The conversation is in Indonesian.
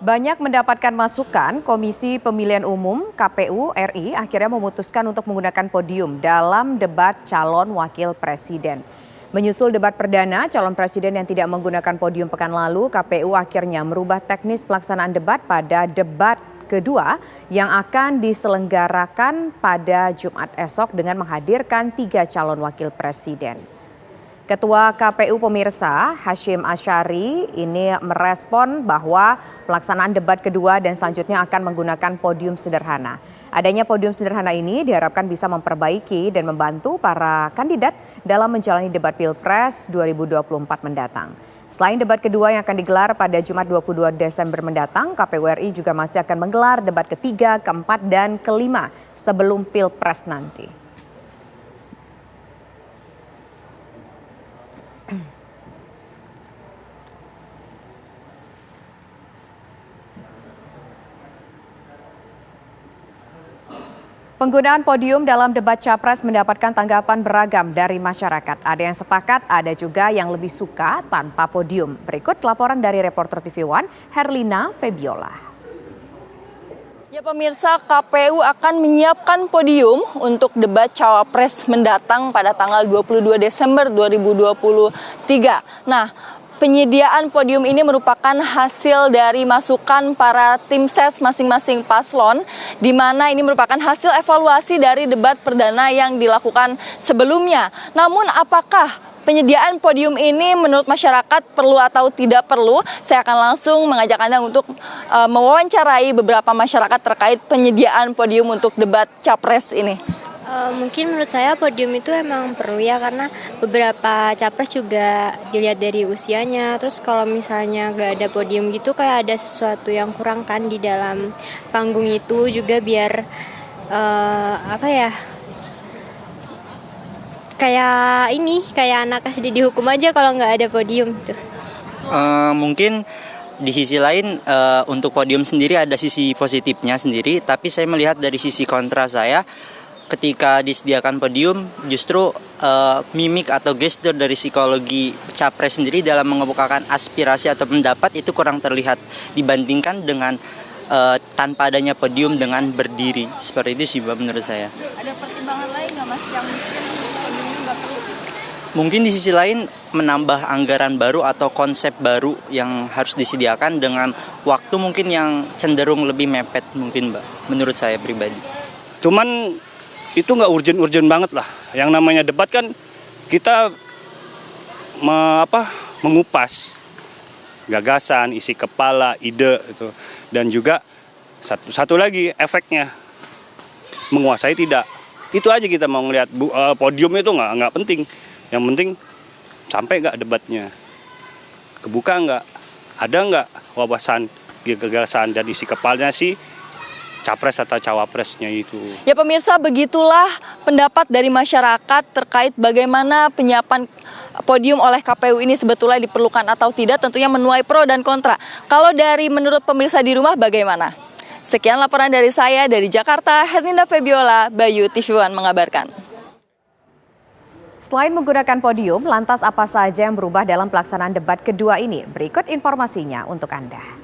Banyak mendapatkan masukan, Komisi Pemilihan Umum (KPU) RI akhirnya memutuskan untuk menggunakan podium dalam debat calon wakil presiden. Menyusul debat perdana calon presiden yang tidak menggunakan podium pekan lalu, KPU akhirnya merubah teknis pelaksanaan debat pada debat kedua yang akan diselenggarakan pada Jumat esok dengan menghadirkan 3 calon wakil presiden. Ketua KPU pemirsa Hashim Asyari ini merespon bahwa pelaksanaan debat kedua dan selanjutnya akan menggunakan podium sederhana. Adanya podium sederhana ini diharapkan bisa memperbaiki dan membantu para kandidat dalam menjalani debat Pilpres 2024 mendatang. Selain debat kedua yang akan digelar pada Jumat 22 Desember mendatang, KPU RI juga masih akan menggelar debat ketiga, keempat, dan kelima sebelum Pilpres nanti. Penggunaan podium dalam debat Capres mendapatkan tanggapan beragam dari masyarakat. Ada yang sepakat, ada juga yang lebih suka tanpa podium. Berikut laporan dari reporter TV One, Herlina Febiola. Ya pemirsa, KPU akan menyiapkan podium untuk debat Cawapres mendatang pada tanggal 22 Desember 2023. Nah, penyediaan podium ini merupakan hasil dari masukan para tim ses masing-masing paslon, di mana ini merupakan hasil evaluasi dari debat perdana yang dilakukan sebelumnya. Namun apakah penyediaan podium ini menurut masyarakat perlu atau tidak perlu? Saya akan langsung mengajak Anda untuk mewawancarai beberapa masyarakat terkait penyediaan podium untuk debat Capres ini. Mungkin menurut saya podium itu emang perlu ya, karena beberapa capres juga dilihat dari usianya. Terus kalau misalnya nggak ada podium gitu, kayak ada sesuatu yang kurang kan di dalam panggung itu juga, biar kayak anak SD dihukum aja kalau nggak ada podium gitu. Mungkin di sisi lain untuk podium sendiri ada sisi positifnya sendiri, tapi saya melihat dari sisi kontra saya. Ketika disediakan podium, justru mimik atau gestur dari psikologi capres sendiri dalam mengemukakan aspirasi atau pendapat itu kurang terlihat dibandingkan dengan tanpa adanya podium dengan berdiri. Seperti itu sih menurut saya. Ada pertimbangan lain nggak Mas yang mungkin podiumnya nggak perlu? Mungkin di sisi lain menambah anggaran baru atau konsep baru yang harus disediakan dengan waktu mungkin yang cenderung lebih mepet mungkin, Mbak. Menurut saya pribadi. Cuman itu nggak urgent banget lah. Yang namanya debat kan kita mengupas gagasan, isi kepala, ide itu, dan juga satu lagi efeknya menguasai tidak. Itu aja kita mau ngelihat podium itu nggak penting. Yang penting sampai nggak debatnya, kebuka nggak, ada nggak wawasan gagasan dan isi kepalanya sih Capres atau Cawapresnya itu. Ya pemirsa, begitulah pendapat dari masyarakat terkait bagaimana penyiapan podium oleh KPU ini sebetulnya diperlukan atau tidak, tentunya menuai pro dan kontra. Kalau dari menurut pemirsa di rumah bagaimana? Sekian laporan dari saya dari Jakarta, Herlina Febiola, Bayu TV One mengabarkan. Selain menggunakan podium, lantas apa saja yang berubah dalam pelaksanaan debat kedua ini? Berikut informasinya untuk Anda.